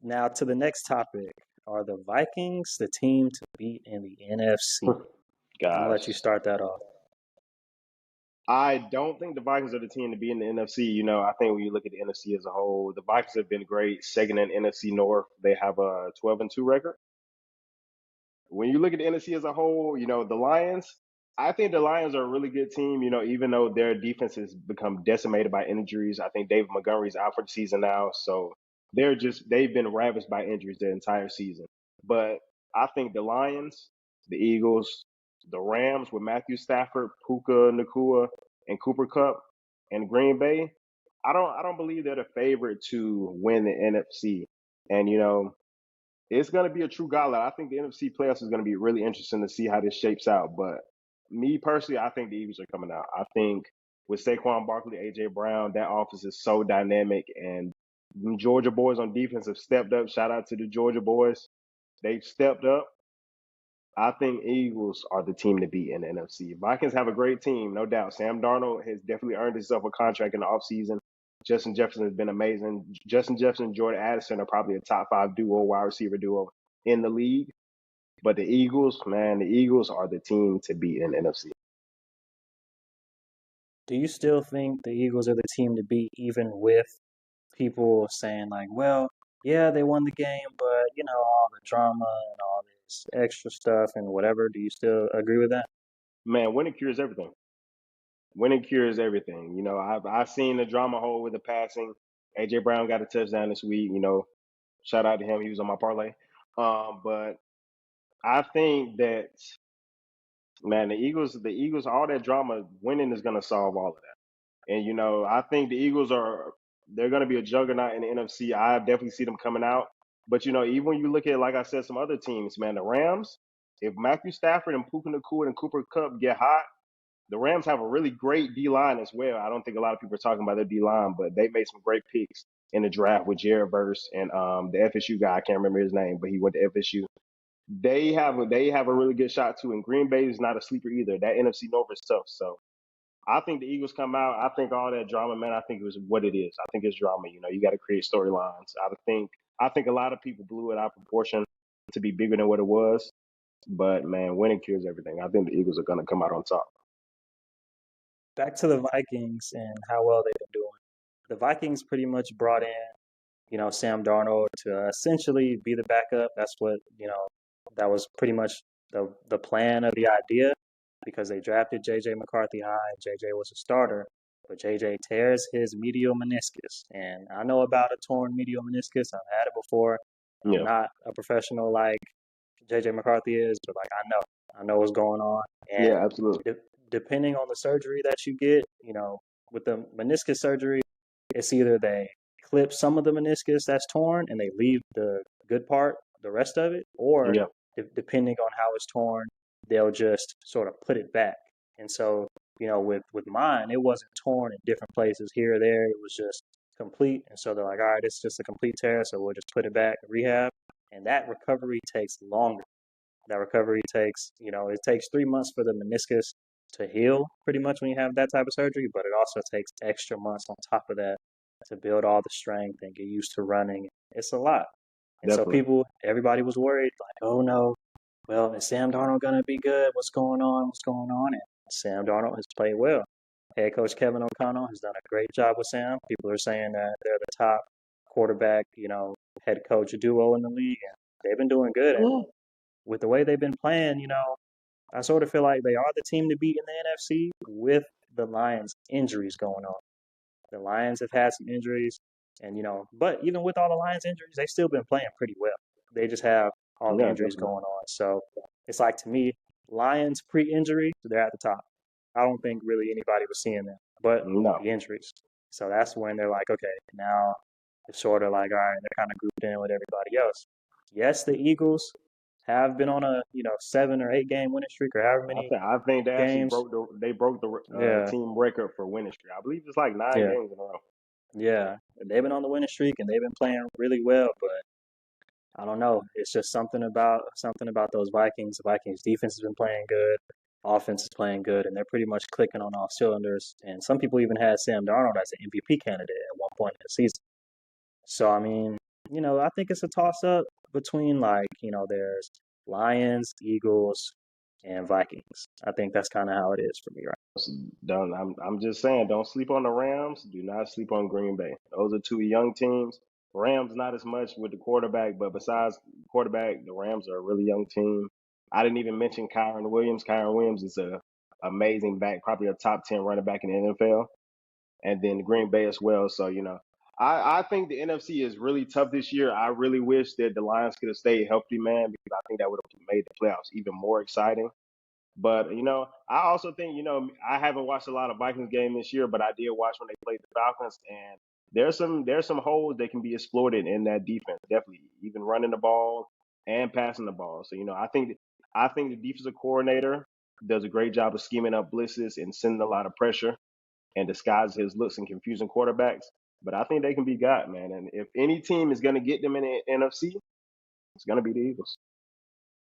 Now to the next topic. Are the Vikings the team to beat in the NFC? I'm gonna let you Gosh, start that off. I don't think the Vikings are the team to be in the NFC. I think when you look at the NFC as a whole, the Vikings have been great. Second in NFC North, they have a 12-2 record. When you look at the NFC as a whole, the Lions. I think the Lions are a really good team. Even though their defense has become decimated by injuries, I think David Montgomery's out for the season now, so they've been ravaged by injuries the entire season. But I think the Lions, the Eagles, the Rams with Matthew Stafford, Puka Nakua, and Cooper Cup, and Green Bay. I don't believe they're the favorite to win the NFC. And it's going to be a true gauntlet. I think the NFC playoffs is going to be really interesting to see how this shapes out. But me personally, I think the Eagles are coming out. I think with Saquon Barkley, AJ Brown, that offense is so dynamic, and the Georgia boys on defense have stepped up. Shout out to the Georgia boys. They've stepped up. I think Eagles are the team to beat in the NFC. Vikings have a great team, no doubt. Sam Darnold has definitely earned himself a contract in the offseason. Justin Jefferson has been amazing. Justin Jefferson and Jordan Addison are probably a top five duo, wide receiver duo in the league. But the Eagles, man, the Eagles are the team to beat in the NFC. Do you still think the Eagles are the team to beat, even with people saying like, well, yeah, they won the game, but all the drama and all this extra stuff and whatever. Do you still agree with that? Man, winning cures everything. Winning cures everything. I've seen the drama hole with the passing. AJ Brown got a touchdown this week. Shout out to him. He was on my parlay. But I think that, man, the Eagles, all that drama, winning is going to solve all of that. And I think the Eagles they're going to be a juggernaut in the NFC. I definitely see them coming out. But even when you look at, like I said, some other teams, man, the Rams. If Matthew Stafford and Puka Nakua and Cooper Cup get hot, the Rams have a really great D line as well. I don't think a lot of people are talking about their D line, but they made some great picks in the draft with Jared Verse and the FSU guy. I can't remember his name, but he went to FSU. They have a really good shot too. And Green Bay is not a sleeper either. That NFC North is tough. So I think the Eagles come out. I think all that drama, man. I think it was what it is. I think it's drama. You got to create storylines. I think a lot of people blew it out of proportion to be bigger than what it was. But man, winning cures everything. I think the Eagles are going to come out on top. Back to the Vikings and how well they've been doing. The Vikings pretty much brought in, Sam Darnold to essentially be the backup. That's what, that was pretty much the plan of the idea because they drafted J.J. McCarthy high. J.J. was a starter, but J.J. tears his medial meniscus. And I know about a torn medial meniscus. I've had it before. I'm Yeah, not a professional like J.J. McCarthy is, but like I know. I know what's going on. And yeah, absolutely. depending on the surgery that you get, with the meniscus surgery, it's either they clip some of the meniscus that's torn and they leave the good part, the rest of it, or Yeah, depending on how it's torn, they'll just sort of put it back. And so, with mine, it wasn't torn in different places here or there. It was just complete. And so they're like, all right, it's just a complete tear, so we'll just put it back, rehab. And that recovery takes longer. That recovery takes, it takes 3 months for the meniscus to heal pretty much when you have that type of surgery, but it also takes extra months on top of that to build all the strength and get used to running. It's a lot. And so definitely. everybody was worried, like, oh no, well, is Sam Darnold going to be good? What's going on? What's going on? And Sam Darnold has played well. Head coach Kevin O'Connell has done a great job with Sam. People are saying that they're the top quarterback, head coach duo in the league. And they've been doing good. And with the way they've been playing, I sort of feel like they are the team to beat in the NFC with the Lions injuries going on. The Lions have had some injuries, and but even with all the Lions injuries, they've still been playing pretty well. They just have all the Yeah, injuries definitely. going on. So it's like to me, Lions pre-injury, they're at the top. I don't think really anybody was seeing them, but No, the injuries. So that's when they're like, okay, now it's sort of like, all right, they're kind of grouped in with everybody else. Yes, the Eagles have been on a 7 or 8 game winning streak or however I many think I think games. they broke the Yeah, team record for winning streak. I believe it's like nine yeah, games in a row. yeah. They've been on the winning streak and they've been playing really well, but I don't know. It's just something about those Vikings. The Vikings defense has been playing good, offense is playing good, and they're pretty much clicking on all cylinders. And some people even had Sam Darnold as an MVP candidate at one point in the season. So I mean, I think it's a toss up between there's Lions, Eagles, and Vikings. I think that's kind of how it is for me, right? Don't I'm just saying, don't sleep on the Rams. Do not sleep on Green Bay. Those are two young teams. Rams not as much with the quarterback, but besides quarterback, the Rams are a really young team. I didn't even mention Kyron Williams. Kyron Williams is a amazing back, probably a top 10 running back in the NFL, and then Green Bay as well. So I think the NFC is really tough this year. I really wish that the Lions could have stayed healthy, man, because I think that would have made the playoffs even more exciting. But I also think I haven't watched a lot of Vikings game this year, but I did watch when they played the Falcons, and there's some holes that can be exploited in that defense. Definitely, even running the ball and passing the ball. So I think the defensive coordinator does a great job of scheming up blitzes and sending a lot of pressure and disguises his looks and confusing quarterbacks. But I think they can be got, man. And if any team is going to get them in the NFC, it's going to be the Eagles.